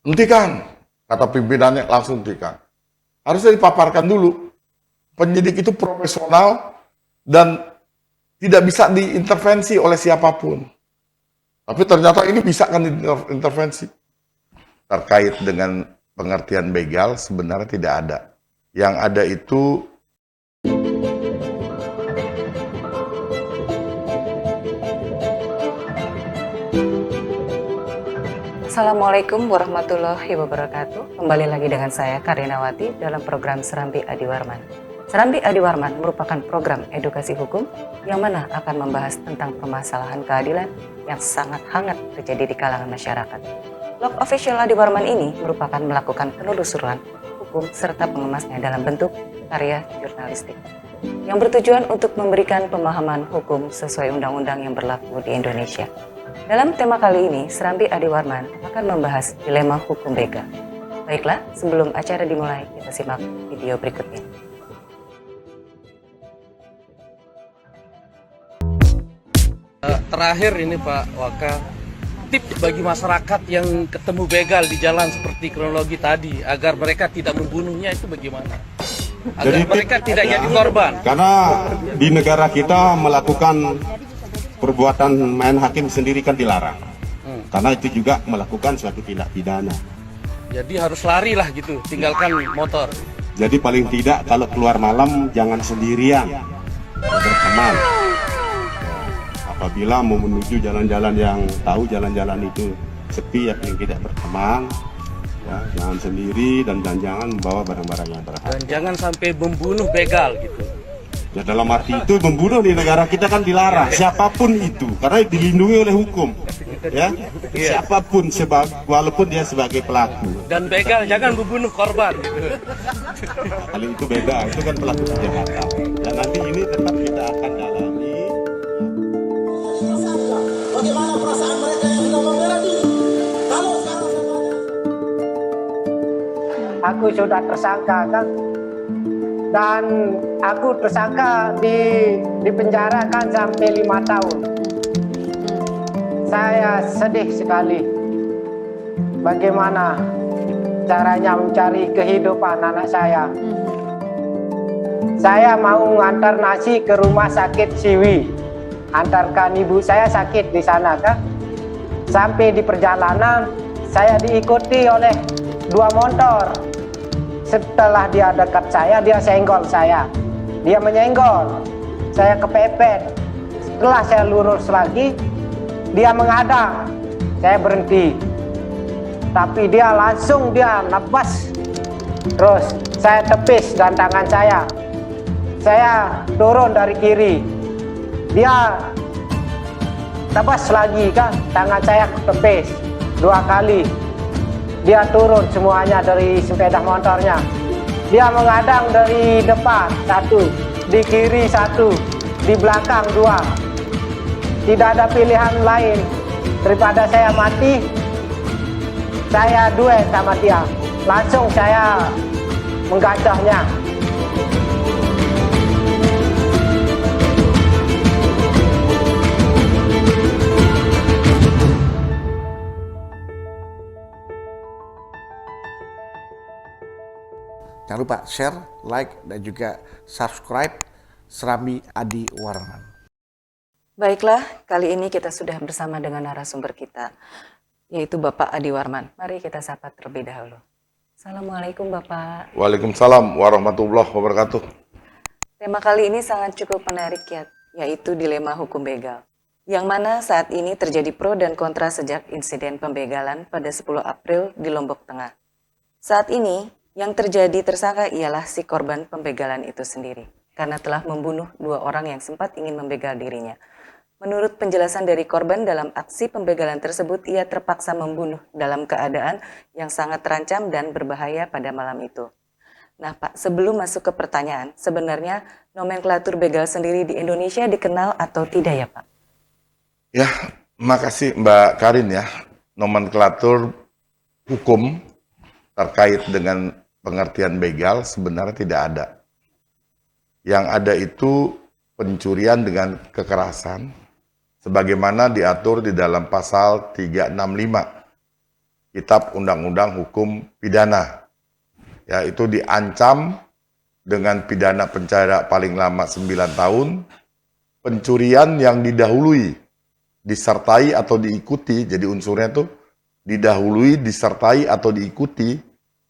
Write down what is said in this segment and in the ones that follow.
Hentikan, kata pimpinannya, langsung hentikan. Harusnya dipaparkan dulu. Penyidik itu profesional dan tidak bisa diintervensi oleh siapapun. Tapi ternyata ini bisa kan diintervensi. Terkait dengan pengertian begal sebenarnya tidak ada. Yang ada itu Assalamualaikum warahmatullahi wabarakatuh. Kembali lagi dengan saya Karinawati dalam program Serambi Adi Warman. Serambi Adi Warman merupakan program edukasi hukum yang mana akan membahas tentang permasalahan keadilan yang sangat hangat terjadi di kalangan masyarakat. Blog official Adi Warman ini merupakan melakukan penelusuran hukum serta mengemasnya dalam bentuk karya jurnalistik yang bertujuan untuk memberikan pemahaman hukum sesuai undang-undang yang berlaku di Indonesia. Dalam tema kali ini, Serambi Adi Warman akan membahas dilema hukum begal. Baiklah, sebelum acara dimulai, kita simak video berikut ini. Terakhir ini Pak Waka, tips bagi masyarakat yang ketemu begal di jalan seperti kronologi tadi, agar mereka tidak membunuhnya itu bagaimana? Agar mereka tidak jadi korban. Karena di negara kita melakukan perbuatan main hakim sendiri kan dilarang. Karena itu juga melakukan suatu tindak pidana. Jadi harus lari lah gitu, tinggalkan motor. Jadi paling tidak kalau keluar malam jangan sendirian, berteman. Apabila mau menuju jalan-jalan yang tahu jalan-jalan itu sepi, ya paling tidak berteman. Ya, jangan sendiri dan jangan membawa barang-barang yang berharga. Dan jangan sampai membunuh begal gitu. Ya dalam arti itu membunuh di negara kita kan dilarang, siapapun itu, karena dilindungi oleh hukum. Ya, siapapun walaupun dia sebagai pelaku. Dan begal jangan membunuh korban. Kali itu beda, itu kan pelaku kejahatan. Dan nanti ini tetap kita akan dalami. Bagaimana perasaan mereka yang sudah membela diri? Kalau sekarang aku sudah tersangka kan, dan aku tersangka di penjara kan sampai 5 tahun. Saya sedih sekali bagaimana caranya mencari kehidupan anak saya. Saya mau ngantar nasi ke rumah sakit Siwi, antarkan ibu saya sakit di sana kan. Sampai di perjalanan saya diikuti oleh 2 motor. Setelah dia dekat saya, dia senggol saya. Dia menyenggol, saya kepepet. Setelah saya lurus lagi, dia menghadang. Saya berhenti. Tapi dia langsung nafas. Terus saya tepis gantangan saya. Saya turun dari kiri. Dia tebas lagi kan, tangan saya tepis 2 kali. Dia turun semuanya dari sepeda motornya. Dia menghadang dari depan 1, di kiri 1, di belakang 2. Tidak ada pilihan lain daripada saya mati. Saya duet sama dia. Langsung saya menggacahnya. Jangan lupa share, like, dan juga subscribe Serambi Adi Warman. Baiklah, kali ini kita sudah bersama dengan narasumber kita, yaitu Bapak Adi Warman. Mari kita sapa terlebih dahulu. Assalamualaikum Bapak. Waalaikumsalam warahmatullahi wabarakatuh. Tema kali ini sangat cukup menarik ya, yaitu dilema hukum begal. Yang mana saat ini terjadi pro dan kontra sejak insiden pembegalan pada 10 April di Lombok Tengah. Saat ini, yang terjadi tersangka ialah si korban pembegalan itu sendiri, karena telah membunuh 2 orang yang sempat ingin membegal dirinya. Menurut penjelasan dari korban dalam aksi pembegalan tersebut, ia terpaksa membunuh dalam keadaan yang sangat terancam dan berbahaya pada malam itu. Nah Pak, sebelum masuk ke pertanyaan, sebenarnya nomenklatur begal sendiri di Indonesia dikenal atau tidak ya Pak? Ya, makasih Mbak Karin ya. Nomenklatur hukum terkait dengan pengertian begal sebenarnya tidak ada. Yang ada itu pencurian dengan kekerasan sebagaimana diatur di dalam pasal 365 Kitab Undang-Undang Hukum Pidana. Ya, itu diancam dengan pidana penjara paling lama 9 tahun, pencurian yang didahului, disertai atau diikuti, jadi unsurnya itu didahului, disertai atau diikuti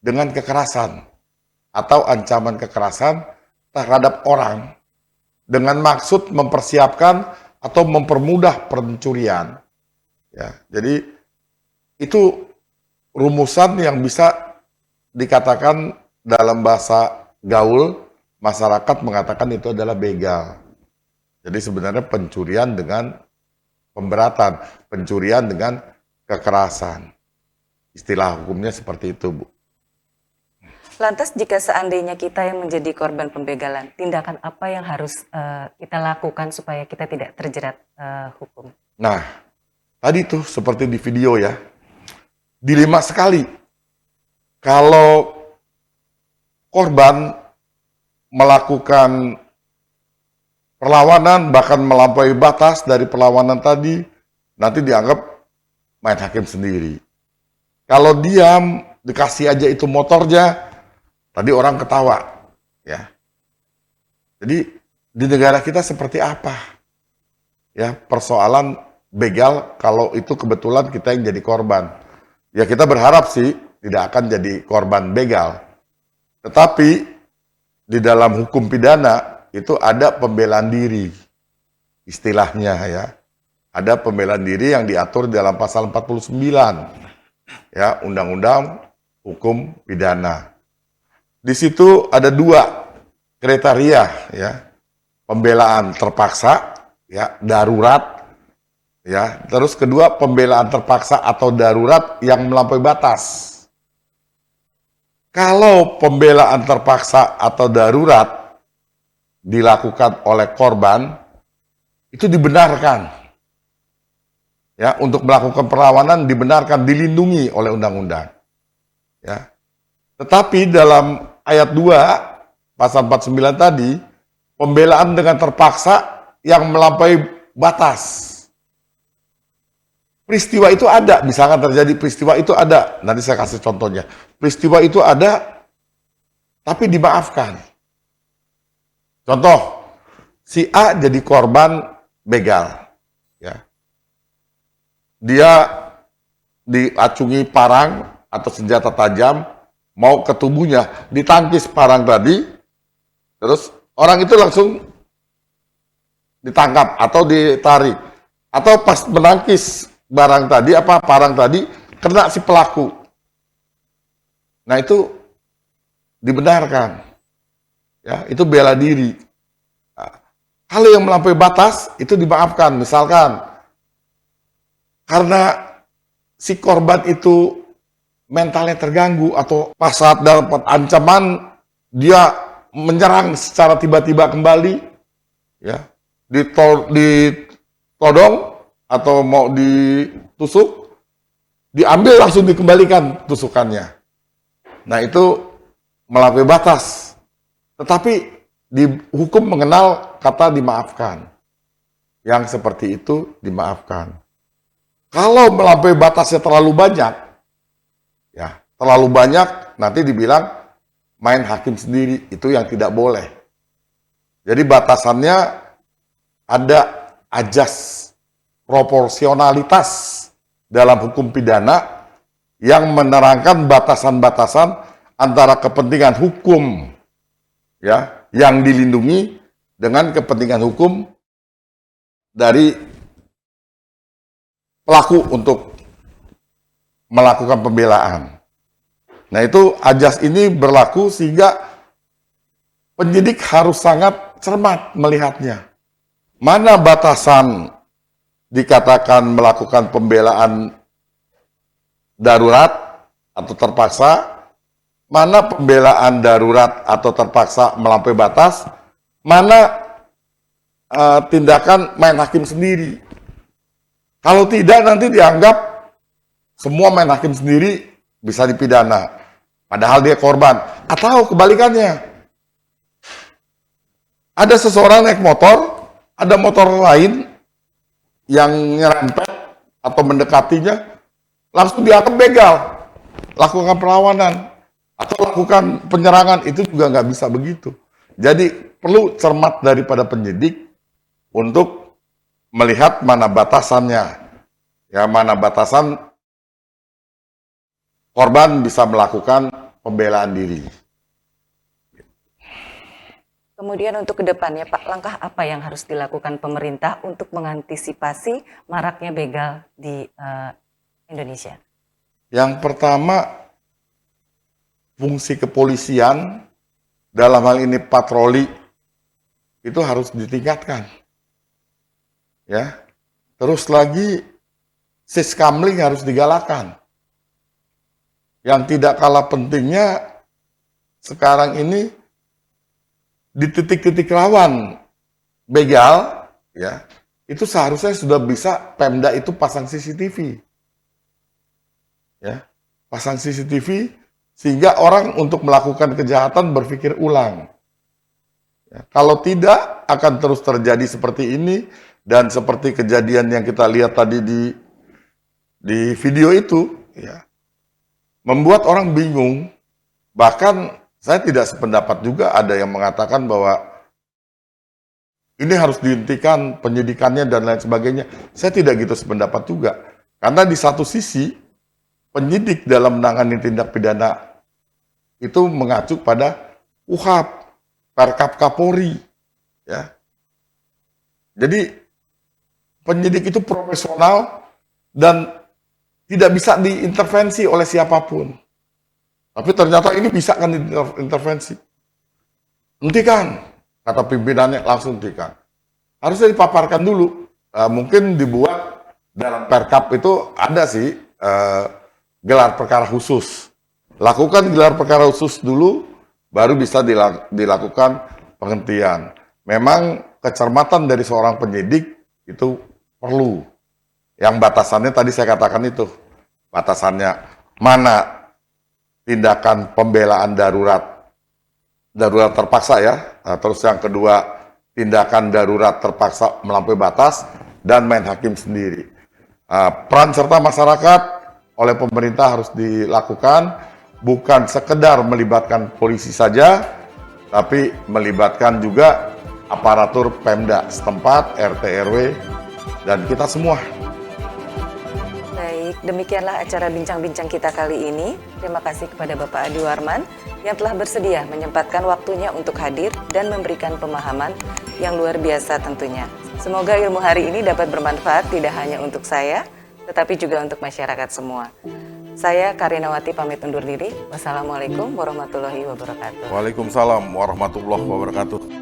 dengan kekerasan atau ancaman kekerasan terhadap orang dengan maksud mempersiapkan atau mempermudah pencurian. Ya, jadi itu rumusan yang bisa dikatakan dalam bahasa gaul, masyarakat mengatakan itu adalah begal. Jadi sebenarnya pencurian dengan pemberatan, pencurian dengan kekerasan. Istilah hukumnya seperti itu, Bu. Lantas jika seandainya kita yang menjadi korban pembegalan, tindakan apa yang harus kita lakukan supaya kita tidak terjerat hukum? Nah, tadi tuh seperti di video ya, dilema sekali. Kalau korban melakukan perlawanan, bahkan melampaui batas dari perlawanan tadi, nanti dianggap main hakim sendiri. Kalau diam, dikasih aja itu motornya, tadi orang ketawa. Ya. Jadi di negara kita seperti apa? Ya, persoalan begal kalau itu kebetulan kita yang jadi korban. Ya kita berharap sih tidak akan jadi korban begal. Tetapi di dalam hukum pidana itu ada pembelaan diri. Istilahnya ya. Ada pembelaan diri yang diatur dalam pasal 49 ya, Undang-Undang Hukum Pidana. Di situ ada 2 kriteria ya. Pembelaan terpaksa ya, darurat ya. Terus kedua, pembelaan terpaksa atau darurat yang melampaui batas. Kalau pembelaan terpaksa atau darurat dilakukan oleh korban, itu dibenarkan. Ya, untuk melakukan perlawanan dibenarkan, dilindungi oleh undang-undang. Ya. Tetapi dalam ayat 2 pasal 49 tadi, pembelaan dengan terpaksa yang melampaui batas. Peristiwa itu ada, misalkan terjadi peristiwa itu ada, nanti saya kasih contohnya. Peristiwa itu ada, tapi dimaafkan. Contoh, si A jadi korban begal. Ya. Dia diacungi parang atau senjata tajam, mau ke tubuhnya, ditangkis parang tadi, terus orang itu langsung ditangkap atau ditarik. Atau pas menangkis parang tadi, kena si pelaku. Nah itu dibenarkan. Ya, itu bela diri. Nah, hal yang melampaui batas itu dimaafkan. Misalkan karena si korban itu mentalnya terganggu atau pas saat dapat ancaman dia menyerang secara tiba-tiba kembali, ya, ditodong atau mau ditusuk, diambil langsung dikembalikan tusukannya. Nah itu melampaui batas. Tetapi di hukum mengenal kata dimaafkan. Yang seperti itu dimaafkan. Kalau melampaui batasnya terlalu banyak, ya terlalu banyak nanti dibilang main hakim sendiri, itu yang tidak boleh. Jadi batasannya ada ajas proporsionalitas dalam hukum pidana yang menerangkan batasan-batasan antara kepentingan hukum ya yang dilindungi dengan kepentingan hukum dari pelaku untuk melakukan pembelaan. Nah itu ajas ini berlaku sehingga penyidik harus sangat cermat melihatnya. Mana batasan dikatakan melakukan pembelaan darurat atau terpaksa, mana pembelaan darurat atau terpaksa melampaui batas, mana tindakan main hakim sendiri. Kalau tidak nanti dianggap semua main hakim sendiri bisa dipidana, padahal dia korban. Atau kebalikannya, ada seseorang naik motor, ada motor lain yang nyerempet atau mendekatinya, langsung dianggap begal. lakukan perlawanan atau lakukan penyerangan, itu juga nggak bisa begitu. Jadi perlu cermat daripada penyidik untuk melihat mana batasannya, ya, mana batasan korban bisa melakukan pembelaan diri. Kemudian untuk ke depannya Pak, langkah apa yang harus dilakukan pemerintah untuk mengantisipasi maraknya begal di Indonesia? Yang pertama, fungsi kepolisian dalam hal ini patroli itu harus ditingkatkan. Ya. Terus lagi siskamling harus digalakkan. Yang tidak kalah pentingnya sekarang ini di titik-titik rawan begal, ya, itu seharusnya sudah bisa Pemda itu pasang CCTV. Ya, pasang CCTV sehingga orang untuk melakukan kejahatan berpikir ulang. Ya, kalau tidak akan terus terjadi seperti ini dan seperti kejadian yang kita lihat tadi di video itu, ya, membuat orang bingung. Bahkan saya tidak sependapat juga, ada yang mengatakan bahwa ini harus dihentikan penyidikannya dan lain sebagainya. Saya tidak gitu sependapat juga. Karena di satu sisi, penyidik dalam menangani tindak pidana itu mengacu pada UHAP, Perkap Kapolri. Ya. Jadi penyidik itu profesional dan tidak bisa diintervensi oleh siapapun. Tapi ternyata ini bisa kan intervensi. Hentikan, kata pimpinannya, langsung hentikan. Harusnya dipaparkan dulu. Mungkin dibuat dalam Perkap itu ada sih gelar perkara khusus. Lakukan gelar perkara khusus dulu, baru bisa dilakukan penghentian. Memang kecermatan dari seorang penyidik itu perlu. Yang batasannya tadi saya katakan itu. Batasannya mana tindakan pembelaan darurat terpaksa, ya. Nah, terus yang kedua, tindakan darurat terpaksa melampaui batas, dan main hakim sendiri. Peran serta masyarakat oleh pemerintah harus dilakukan, bukan sekedar melibatkan polisi saja, tapi melibatkan juga aparatur Pemda setempat, RT RW, dan kita semua. Baik, demikianlah acara bincang-bincang kita kali ini. Terima kasih kepada Bapak Adi Warman yang telah bersedia menyempatkan waktunya untuk hadir dan memberikan pemahaman yang luar biasa tentunya. Semoga ilmu hari ini dapat bermanfaat tidak hanya untuk saya, tetapi juga untuk masyarakat semua. Saya Karinawati pamit undur diri. Wassalamualaikum warahmatullahi wabarakatuh. Waalaikumsalam warahmatullahi wabarakatuh.